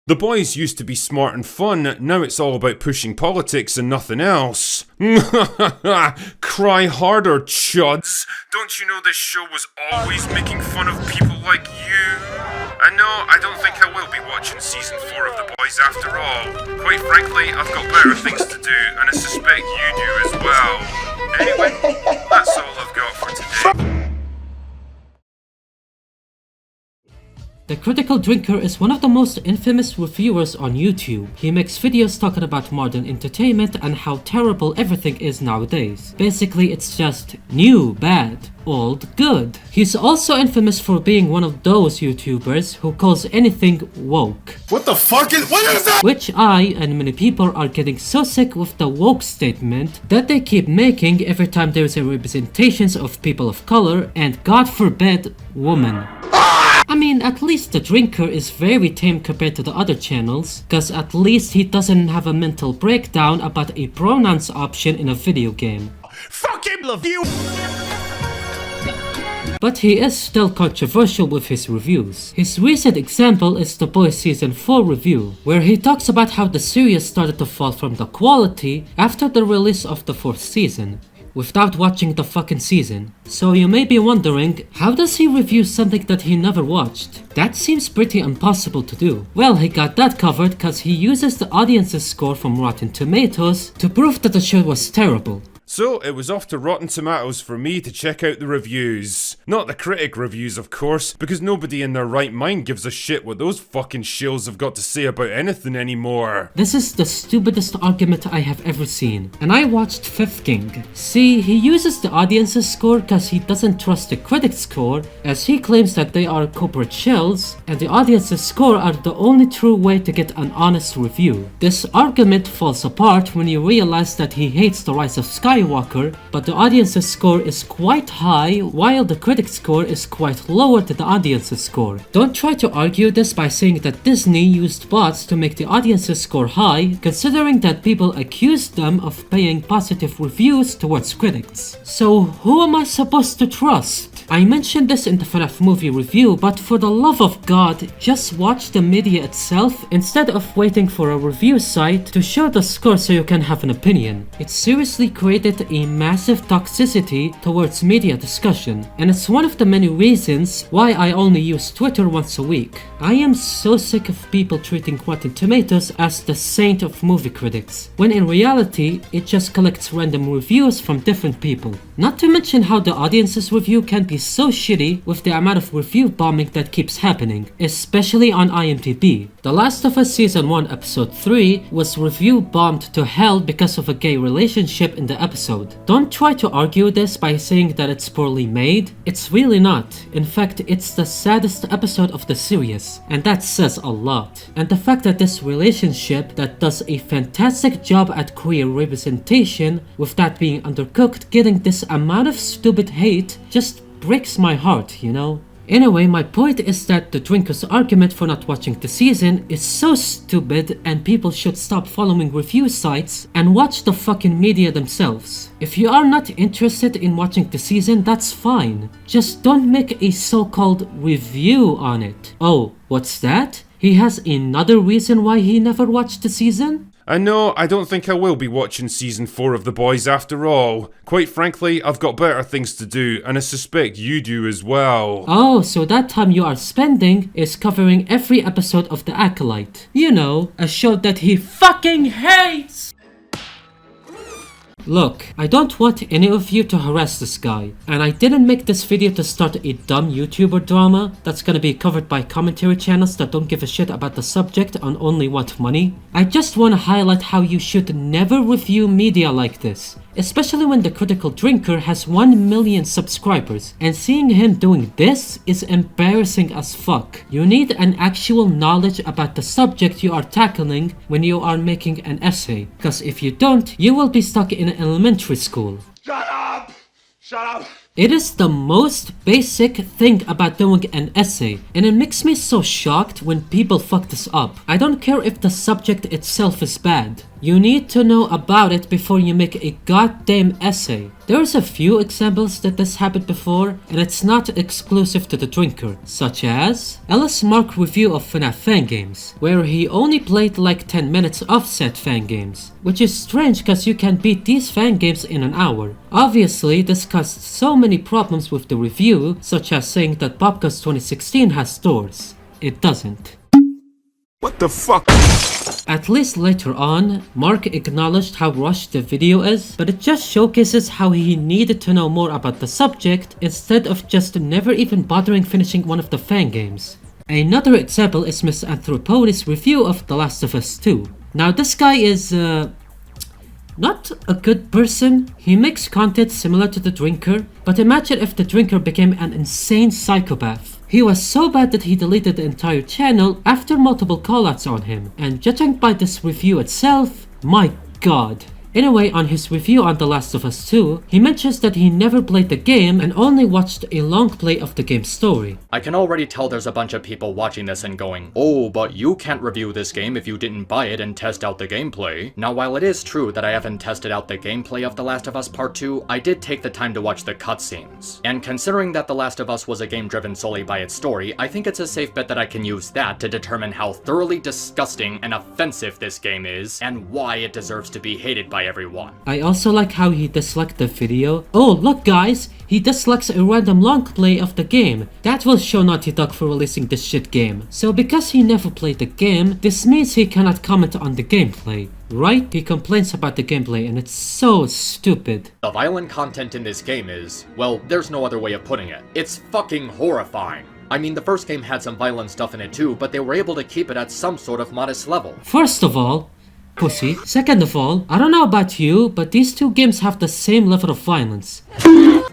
The boys used to be smart and fun, now it's all about pushing politics and nothing else. Cry harder, chuds. Don't you know this show was always making fun of people like you? And no, I don't think I will be watching season 4 of The Boys after all. Quite frankly, I've got better things to do, and I suspect you do as well. Anyway, that's all I've got for today. The Critical Drinker is one of the most infamous reviewers on YouTube. He makes videos talking about modern entertainment and how terrible everything is nowadays. Basically, it's just new bad, old good. He's also infamous for being one of those YouTubers who calls anything woke. What the fuck is that? Which I and many people are getting so sick with the woke statement that they keep making every time there's a representations of people of color and, God forbid, women. I mean, at least the Drinker is very tame compared to the other channels, cause at least he doesn't have a mental breakdown about a pronouns option in a video game. Fucking love you! But he is still controversial with his reviews. His recent example is The Boys Season 4 review, where he talks about how the series started to fall from the quality after the release of the 4th season, without watching the fucking season. So you may be wondering, how does he review something that he never watched? That seems pretty impossible to do. Well, he got that covered cause he uses the audience's score from Rotten Tomatoes to prove that the show was terrible. So, it was off to Rotten Tomatoes for me to check out the reviews. Not the critic reviews, of course, because nobody in their right mind gives a shit what those fucking shills have got to say about anything anymore. This is the stupidest argument I have ever seen, and I watched Fifth King. See, he uses the audience's score cause he doesn't trust the critic's score, as he claims that they are corporate shells, and the audience's score are the only true way to get an honest review. This argument falls apart when you realize that he hates the Rise of Skywalker, but the audience's score is quite high, while the critic's score is quite lower than the audience's score. Don't try to argue this by saying that Disney used bots to make the audience's score high, considering that people accused them of paying positive reviews towards critics. So who am I supposed to trust? I mentioned this in the FNAF movie review, but for the love of God, just watch the media itself instead of waiting for a review site to show the score so you can have an opinion. It seriously created a massive toxicity towards media discussion, and it's one of the many reasons why I only use Twitter once a week. I am so sick of people treating Rotten Tomatoes as the saint of movie critics, when in reality, it just collects random reviews from different people. Not to mention how the audience's review can be so shitty with the amount of review bombing that keeps happening, especially on IMDb. The Last of Us Season 1 Episode 3 was review bombed to hell because of a gay relationship in the episode. Don't try to argue this by saying that it's poorly made. It's really not. In fact, it's the saddest episode of the series, and that says a lot. And the fact that this relationship that does a fantastic job at queer representation, with that being undercooked, getting this amount of stupid hate just breaks my heart, you know? Anyway, my point is that the Drinker's argument for not watching the season is so stupid, and people should stop following review sites and watch the fucking media themselves. If you are not interested in watching the season, that's fine. Just don't make a so-called review on it. Oh, what's that? He has another reason why he never watched the season? And no, I don't think I will be watching season 4 of The Boys after all. Quite frankly, I've got better things to do, and I suspect you do as well. Oh, so that time you are spending is covering every episode of The Acolyte. You know, a show that he fucking hates! Look, I don't want any of you to harass this guy, and I didn't make this video to start a dumb YouTuber drama that's gonna be covered by commentary channels that don't give a shit about the subject and only want money. I just wanna highlight how you should never review media like this, especially when the Critical Drinker has 1 million subscribers, and seeing him doing this is embarrassing as fuck. You need an actual knowledge about the subject you are tackling when you are making an essay, cause if you don't, you will be stuck in elementary school. Shut up! Shut up! It is the most basic thing about doing an essay, and it makes me so shocked when people fuck this up. I don't care if the subject itself is bad. You need to know about it before you make a goddamn essay. There's a few examples that this happened before, and it's not exclusive to the drinker, such as Ellis Mark review of FNAF Fangames, where he only played like 10 minutes of said Fangames, which is strange cause you can beat these Fangames in an hour. Obviously, this caused so many problems with the review, such as saying that Popcast 2016 has stores. It doesn't. What the fuck? At least later on, Mark acknowledged how rushed the video is, but it just showcases how he needed to know more about the subject instead of just never even bothering finishing one of the Fangames. Another example is Miss Anthropodes' review of The Last of Us 2. Now this guy is not a good person. He makes content similar to the drinker, but imagine if the drinker became an insane psychopath. He was so bad that he deleted the entire channel after multiple callouts on him, and judging by this review itself, my god. Anyway, on his review on The Last of Us 2, he mentions that he never played the game and only watched a long play of the game's story. I can already tell there's a bunch of people watching this and going, oh, but you can't review this game if you didn't buy it and test out the gameplay. Now, while it is true that I haven't tested out the gameplay of The Last of Us Part 2, I did take the time to watch the cutscenes. And considering that The Last of Us was a game driven solely by its story, I think it's a safe bet that I can use that to determine how thoroughly disgusting and offensive this game is, and why it deserves to be hated by everyone. I also like how he disliked the video. Oh, look guys, he dislikes a random long play of the game. That will show Naughty Dog for releasing this shit game. So because he never played the game, this means he cannot comment on the gameplay. Right? He complains about the gameplay and it's so stupid. The violent content in this game is, well, there's no other way of putting it. It's fucking horrifying. I mean, the first game had some violent stuff in it too, but they were able to keep it at some sort of modest level. First of all, pussy. Second of all, I don't know about you, but these two games have the same level of violence.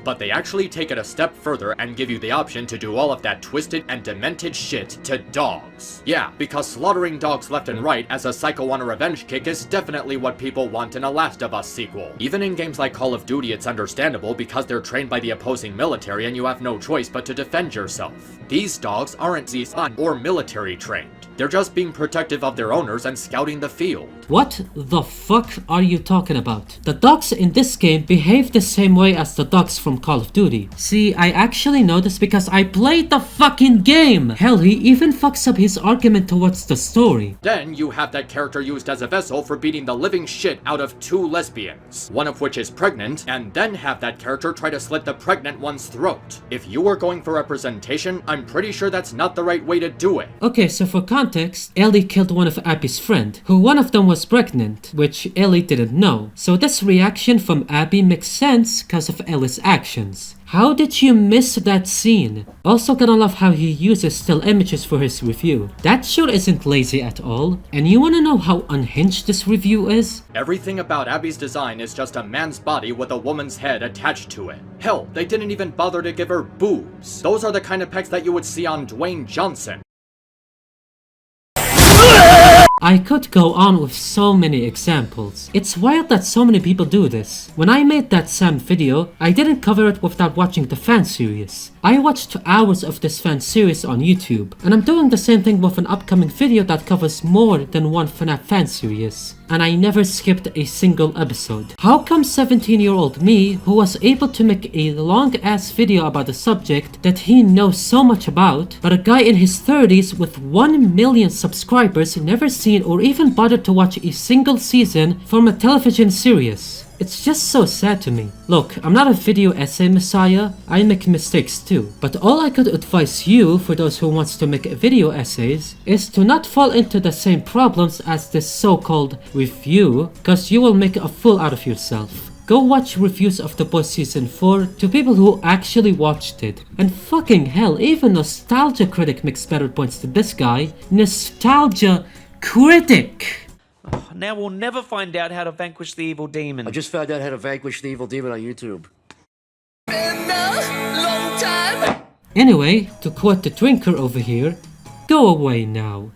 But they actually take it a step further and give you the option to do all of that twisted and demented shit to dogs. Yeah, because slaughtering dogs left and right as a psycho on a revenge kick is definitely what people want in a Last of Us sequel. Even in games like Call of Duty, it's understandable because they're trained by the opposing military and you have no choice but to defend yourself. These dogs aren't Zishan or military trained. They're just being protective of their owners and scouting the field. What the fuck are you talking about? The dogs in this game behave the same way as the dogs from Call of Duty. See, I actually know this because I played the fucking game! Hell, he even fucks up his argument towards the story. Then you have that character used as a vessel for beating the living shit out of two lesbians, one of which is pregnant, and then have that character try to slit the pregnant one's throat. If you were going for representation, I'm pretty sure that's not the right way to do it. Okay, so for context, Ellie killed one of Abby's friend, who one of them was pregnant, which Ellie didn't know. So this reaction from Abby makes sense because of Ellie's actions. How did you miss that scene? Also gonna love how he uses still images for his review. That sure isn't lazy at all. And you wanna know how unhinged this review is? Everything about Abby's design is just a man's body with a woman's head attached to it. Hell, they didn't even bother to give her boobs. Those are the kind of pecs that you would see on Dwayne Johnson. I could go on with so many examples. It's wild that so many people do this. When I made that Sam video, I didn't cover it without watching the fan series. I watched hours of this fan series on YouTube, and I'm doing the same thing with an upcoming video that covers more than one FNAF fan series. And I never skipped a single episode. How come 17-year-old me, who was able to make a long ass video about a subject that he knows so much about, but a guy in his 30s with 1 million subscribers never seen or even bothered to watch a single season from a television series? It's just so sad to me. Look, I'm not a video essay messiah, I make mistakes too. But all I could advise you, for those who wants to make video essays, is to not fall into the same problems as this so-called review, cause you will make a fool out of yourself. Go watch reviews of The Boys Season 4 to people who actually watched it. And fucking hell, even Nostalgia Critic makes better points than this guy. Nostalgia Critic! Now we'll never find out how to vanquish the evil demon. I just found out how to vanquish the evil demon on YouTube. Anyway, to quote the drinker over here, go away now.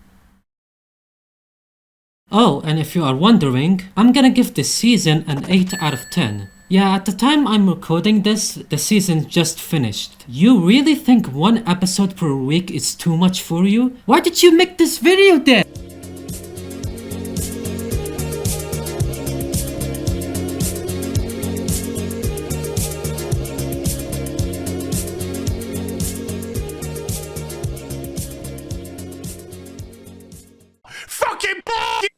Oh, and if you are wondering, I'm gonna give this season an 8 out of 10. Yeah, at the time I'm recording this, the season just finished. You really think one episode per week is too much for you? Why did you make this video then? fucking